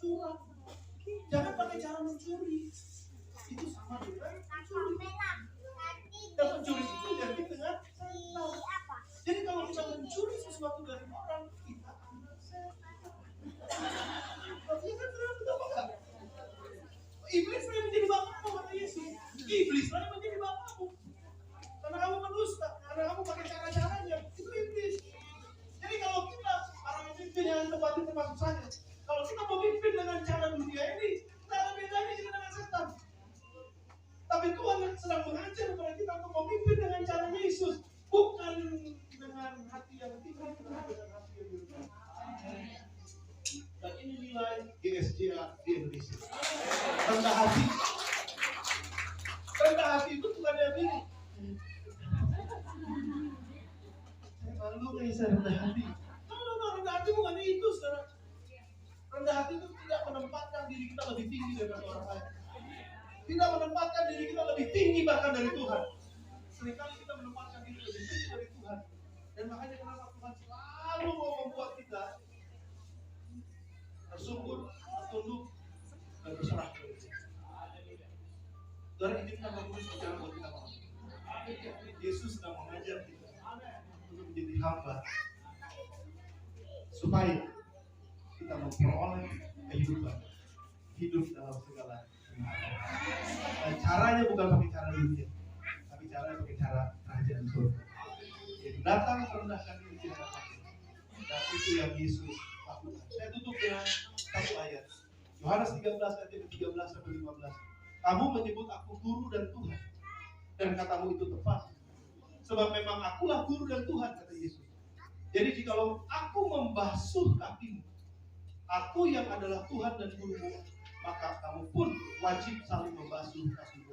curang. Jangan pakai cara mencuri. Itu sama dengan mencuri. Dan mencuri itu identik dengan setan. Jadi kalau kita mencuri sesuatu dari orang, kita anak setan. Tapi kan kenapa enggak? Iblis yang menjadi bapakmu, kata Yesus. Iblis yang menjadi bapakmu. Karena kamu mendusta, karena kamu pakai cara-caranya, itu iblis. Jadi kalau kita para pemimpin yang tempat itu termasuk saya, kalau kita memimpin dengan cara dunia ini, tidak ada bedanya kita dengan setan. Tapi Tuhan sedang mengajar kepada kita untuk memimpin dengan cara Yesus, bukan dengan hati yang tidak, dengan hati yang berbeda. Dan ini nilai GSJA di Indonesia. Rendah hati. Rendah hati itu bukan yang ini. Saya malu nih, saya rendah hati. No, rendah hati bukan itu, saudara. Rendah hati itu tidak menempatkan diri kita lebih tinggi daripada orang lain. Tidak menempatkan diri kita lebih tinggi bahkan dari Tuhan. Seringkali kita menempatkan diri lebih tinggi dari Tuhan. Dan makanya kenapa Tuhan selalu mau membuat kita tersungkur, tunduk, dan berserah kepada Dia. Saudara, izinkan Roh Kudus bicara buat kita malam. Yesus sedang mengajar kita untuk menjadi hamba, supaya kita memperoleh kehidupan, hidup dalam segala kehidupan. Dan caranya bukan pakai cara dunia, tapi caranya pakai cara kerajaan surga. Yaitu datang merendahkan diri di hadapan Dia. Dan itu yang Yesus lakukan. Saya tutup dengan satu ayat. Yohanes 13 ayat 13 sampai 15. Kamu menyebut aku guru dan Tuhan, dan katamu itu tepat. Sebab memang akulah guru dan Tuhan, kata Yesus. Jadi jikalau aku membasuh kakimu, aku yang adalah Tuhan dan gurumu, maka kamu pun wajib saling membasuh kakimu.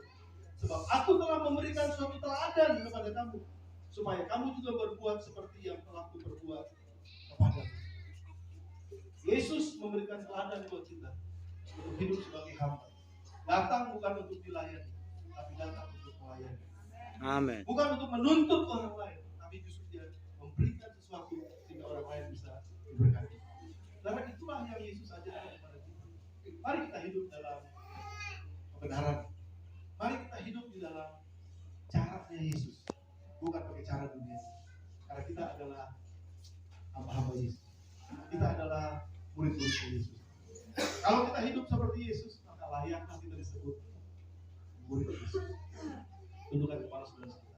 Sebab aku telah memberikan suatu teladan kepada kamu, supaya kamu juga berbuat seperti yang telah kuperbuat kepadamu. Yesus memberikan teladan buat kita untuk hidup sebagai hamba. Datang bukan untuk dilayani, tapi datang untuk melayani. Amin. Bukan untuk menuntut orang lain, tapi justru Dia memberikan sesuatu sehingga orang lain bisa diberkati. Karena itulah yang Yesus ajarkan kepada kita. Mari kita hidup dalam kebenaran. Mari kita hidup di dalam caranya Yesus, bukan pakai cara dunia. Karena kita adalah hamba-hamba Yesus. Kita adalah murid-murid Yesus. Kalau kita hidup seperti Yesus, maka layaklah kita disebut murid Yesus. Tundukkan kepala saudara.